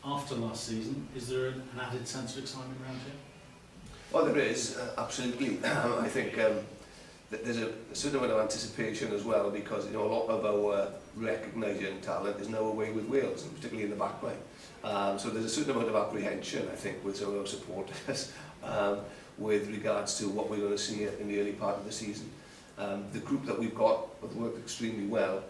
after last season, is there an added sense of excitement around here? Well, there is, absolutely. I think there's a certain amount of anticipation as well, because a lot of our recognised young talent is now away with Wales, and particularly in the back line. So there's a certain amount of apprehension, I think, with some of our supporters with regards to what we're going to see in the early part of the season. The group that we've got have worked extremely well.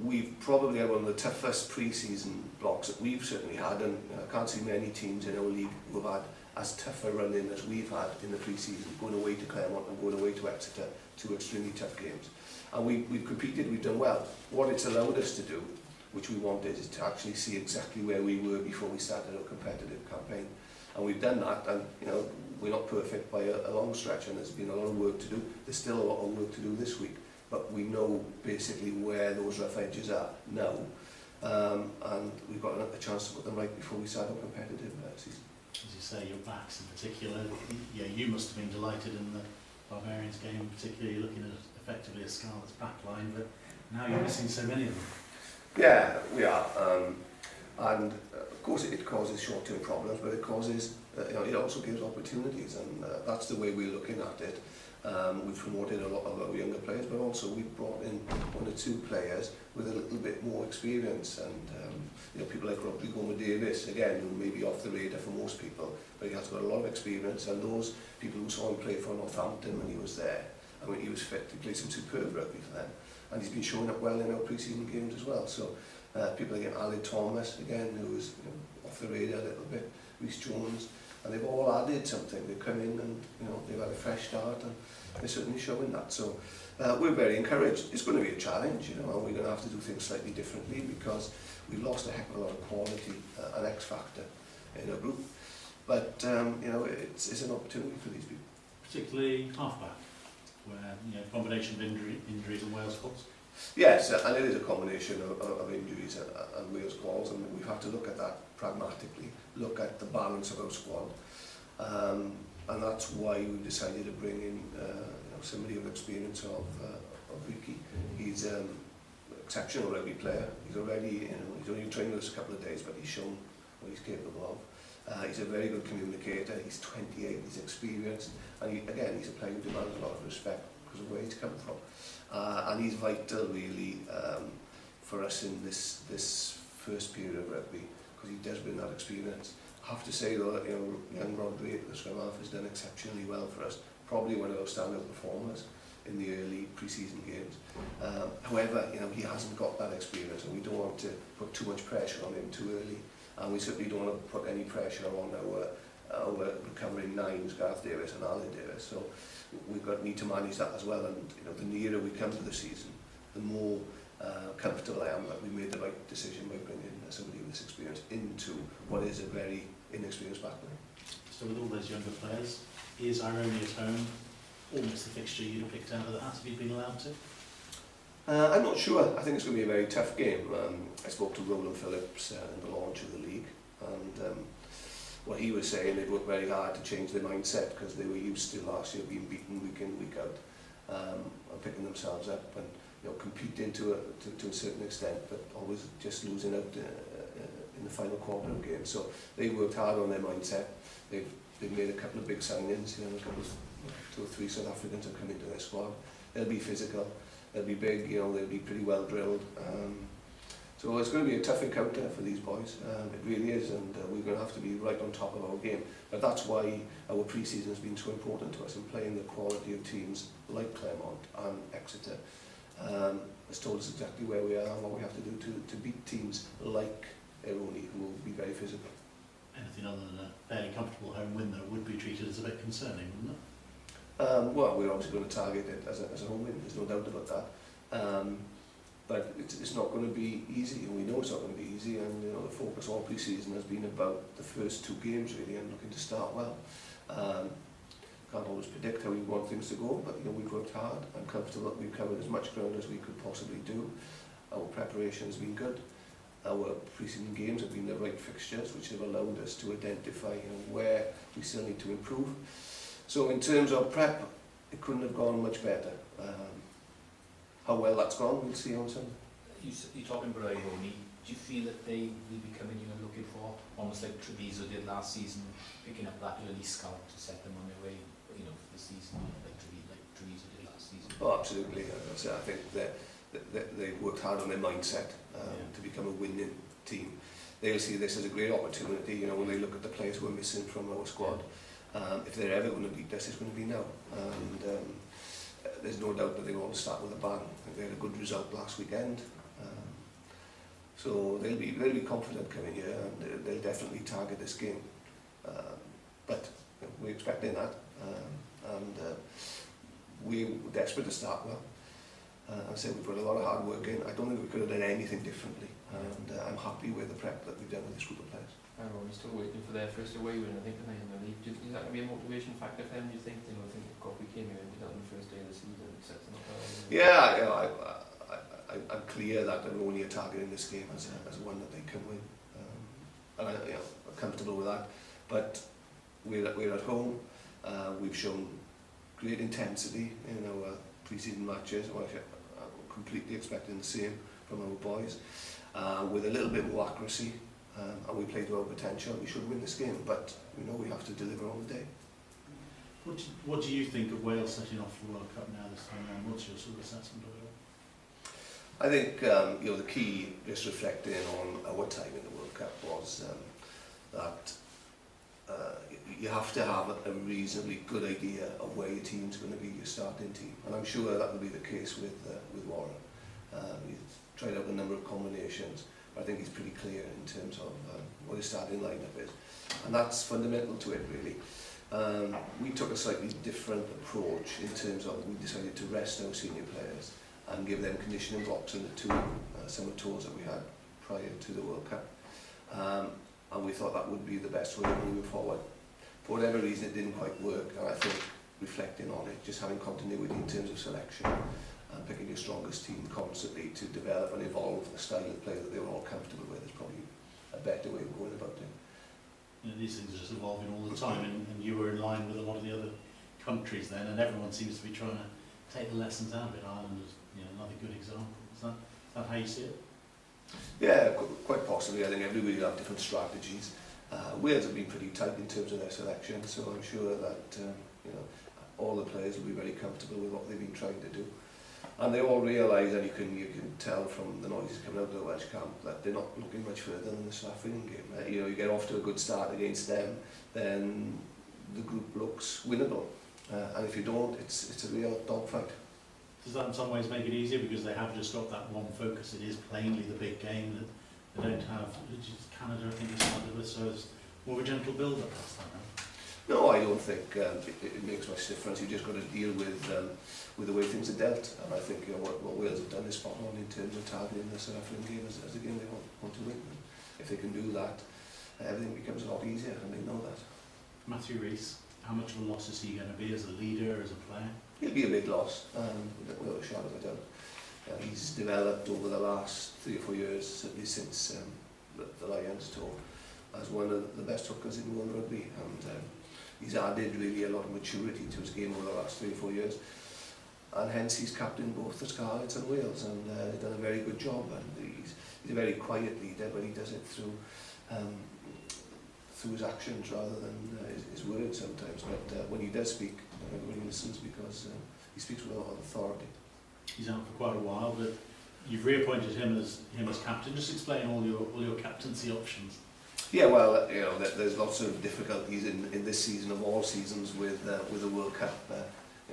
We've probably had one of the toughest pre-season blocks that we've certainly had, and I can't see many teams in our league who have had as tough a run-in as we've had in the pre-season, going away to Claremont and going away to Exeter, two extremely tough games. And we've competed, we've done well. What it's allowed us to do, which we wanted, is to actually see exactly where we were before we started our competitive campaign. And we've done that, and we're not perfect by a long stretch, and there's been a lot of work to do. There's still a lot of work to do this week, but we know basically where those rough edges are now, and we've got a chance to put them right before we start our competitive season. As you say, your backs in particular, you must have been delighted in the Barbarians game, particularly looking at effectively a Scarlet's back line, but now you're missing so many of them. Yeah, we are, and of course it causes short-term problems, but it causes, it also gives opportunities, and that's the way we're looking at it. We've promoted a lot of our younger players, but also we've brought in one or two players with a little bit more experience, and people like Nigel Davies, again, who may be off the radar for most people, but he has got a lot of experience, and those people who saw him play for Northampton when he was there, and when he was fit, he played some superb rugby for them, and he's been showing up well in our pre-season games as well. So people like Aled Thomas, again, who was off the radar a little bit, Rhys Jones, and they've all added something. They've come in and they've had a fresh start, and they're certainly showing that. So we're very encouraged. It's going to be a challenge, and we're going to have to do things slightly differently, because we've lost a heck of a lot of quality, an X factor in our group. But it's an opportunity for these people. Particularly halfback, where combination of injuries and Wales calls. Yes, and it is a combination of injuries and Wales calls, and we've had to look at that pragmatically, look at the balance of our squad, and that's why we decided to bring in somebody with experience of Ricky. He's an exceptional rugby player. He's already, he's only trained with us a couple of days, but he's shown what he's capable of. He's a very good communicator. He's 28. He's experienced, and he's a player who demands a lot of respect because of where he's come from. And he's vital, really, for us in this first period of rugby, because he does bring that experience. I have to say, though, that young Rodri, the scrum half, has done exceptionally well for us. Probably one of our standout performers in the early pre-season games. However, he hasn't got that experience, and we don't want to put too much pressure on him too early. And we certainly don't want to put any pressure on our recovering nines, Gareth Davies and Aled Davies. So we've need to manage that as well, and the nearer we come to the season, the more comfortable I am that we made the right decision by bringing somebody with this experience into what is a very inexperienced backline. So with all those younger players, is Irony at home almost the fixture you'd have picked out of that? Have you been allowed to? I'm not sure. I think it's going to be a very tough game. I spoke to Roland Phillips in the launch of the league, and what he was saying, they'd worked very hard to change their mindset, because they were used to last year being beaten week in, week out, and picking themselves up and competing to a certain extent, but always just losing out in the final quarter of games. So they worked hard on their mindset. They've made a couple of big signings. A couple of 2 or 3 South Africans have come into their squad. They'll be physical. They'll be big. They'll be pretty well drilled. So it's going to be a tough encounter for these boys. It really is, and we're going to have to be right on top of our game. But that's why our pre-season has been so important to us, in playing the quality of teams like Claremont and Exeter. It's told us exactly where we are and what we have to do to beat teams like Eroni, who will be very physical. Anything other than a fairly comfortable home win, though, would be treated as a bit concerning, wouldn't it? Well, we're obviously going to target it as a home win, there's no doubt about that. But it's not going to be easy, and we know it's not going to be easy, and the focus all pre-season has been about the first 2 games, really, and looking to start well. Can't always predict how we want things to go, but we've worked hard. I'm comfortable that we've covered as much ground as we could possibly do. Our preparation has been good. Our pre-season games have been the right fixtures, which have allowed us to identify where we still need to improve. So in terms of prep, it couldn't have gone much better. How well that's gone, we'll see on Sunday. You're talking about Irony do you feel that they will be coming in and looking for, almost like Treviso did last season, picking up that early scout to set them on their way, for the season, like Treviso did last season? Oh, absolutely. I think they've worked hard on their mindset to become a winning team. They'll see this as a great opportunity, when they look at the players who are missing from our squad. If they're ever going to beat us, it's going to be now. And there's no doubt that they want to start with a bang. I think they had a good result last weekend. So they'll be confident coming here, and they'll definitely target this game. But we're expecting that. We're desperate to start well. I said we've put a lot of hard work in. I don't think we could have done anything differently, and I'm happy with the prep that we've done with this group of players. We're still waiting for their first away win, I think, tonight in the league. Is that going to be a motivation factor for them, do you think? God, we came here and did that on the first day of the season, it sets them up well. Yeah, I'm clear that they're only targeting this game as one that they can win. And I'm comfortable with that. But we're at home. We've shown great intensity in our pre-season matches. I'm completely expecting the same from our boys. With a little bit more accuracy, and we play to our potential. We should win this game, but we know we have to deliver on the day. What do you think of Wales setting off the World Cup now this time around? What's your sort of assessment of it all? I think the key, just reflecting on our time in the World Cup, was that you have to have a reasonably good idea of where your team's going to be, your starting team, and I'm sure that will be the case with Warren. He's tried out a number of combinations, but I think he's pretty clear in terms of what his starting lineup is, and that's fundamental to it really. We took a slightly different approach in terms of we decided to rest our senior players and give them conditioning blocks in the summer tours that we had prior to the World Cup. And we thought that would be the best way of moving forward. For whatever reason, it didn't quite work, and I think reflecting on it, just having continuity in terms of selection and picking your strongest team constantly to develop and evolve the style of play that they were all comfortable with is probably a better way of going about it. These things are just evolving all the time, and you were in line with a lot of the other countries then, and everyone seems to be trying to take the lessons out of it. Ireland is another good example. Is that how you see it? Yeah, quite possibly. I think everybody will have different strategies. Wales have been pretty tight in terms of their selection, so I'm sure that all the players will be very comfortable with what they've been trying to do. And they all realise, and you can tell from the noises coming out of the Welsh camp, that they're not looking much further than the South African game. You get off to a good start against them, then the group looks winnable. And if you don't, it's a real dogfight. Does that in some ways make it easier because they have just got that one focus? It is plainly the big game that they don't have. Canada, I think, they started with, so it's more of a gentle build-up last time. No, I don't think it makes much difference. You've just got to deal with the way things are dealt, and I think what Wales have done is spot on in terms of targeting the South African game as a game they want to win. And if they can do that, everything becomes a lot easier, and they know that. Matthew Rees, how much of a loss is he going to be as a leader, as a player? He'll be a big loss, without a shadow of a doubt. He's developed over the last 3 or 4 years, certainly since the Lions tour, as one of the best hookers in world rugby, and he's added really a lot of maturity to his game over the last 3 or 4 years, and hence he's captained both the Scarlets and Wales, and he's done a very good job. And he's a very quiet leader, but he does it through his actions rather than his words sometimes. But when he does speak, everybody listens because he speaks with a lot of authority. He's out for quite a while, but you've reappointed him as captain. Just explain all your captaincy options. Yeah, well, there's lots of difficulties in this season of all seasons with the World Cup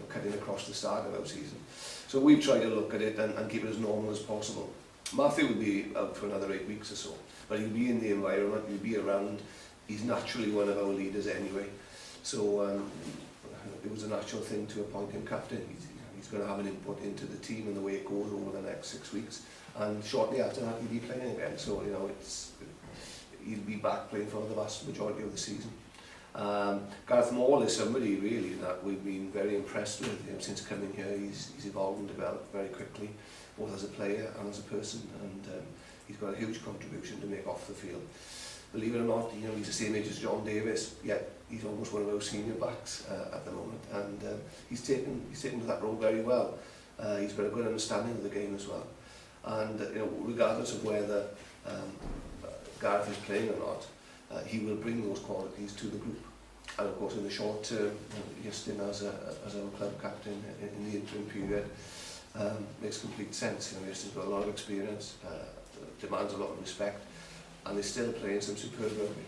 cutting across the start of our season. So we've tried to look at it and keep it as normal as possible. Matthew will be out for another 8 weeks or so, but he'll be in the environment, he'll be around. He's naturally one of our leaders anyway, so it was a natural thing to appoint him captain. He's going to have an input into the team and the way it goes over the next 6 weeks, and shortly after that he'll be playing again. So he'll be back playing for the vast majority of the season. Gareth Moore is somebody really that we've been very impressed with since coming here. He's evolved and developed very quickly, both as a player and as a person, and he's got a huge contribution to make off the field. Believe it or not, he's the same age as Nigel Davies, yet he's almost one of our senior backs at the moment, and he's taken to that role very well. He's got a good understanding of the game as well, and regardless of whether Gareth is playing or not, he will bring those qualities to the group. And of course in the short term, Justin as our club captain in the interim period makes complete sense. You know, Justin's got a lot of experience, demands a lot of respect, and is still playing some superb rugby.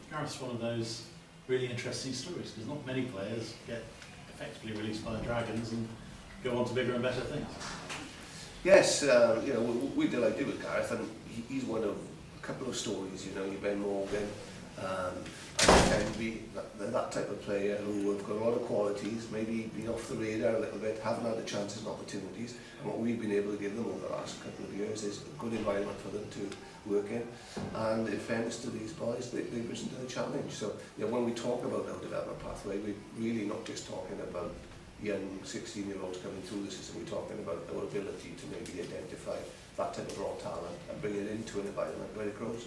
Gareth's one of those really interesting stories, because not many players get effectively released by the Dragons and go on to bigger and better things. Yes, you know, we're delighted with Gareth, and he's one of a couple of stories. You know, you Ben Morgan, and they tend to be that type of player who have got a lot of qualities, maybe been off the radar a little bit, haven't had the chances and opportunities, and what we've been able to give them over the last couple of years is a good environment for them to work in. And in fairness to these boys, they've risen to the challenge. So, you know, when we talk about our development pathway, we're really not just talking about young 16-year-olds coming through the system. We're talking about our ability to maybe identify that type of raw talent and bring it into an environment where it grows.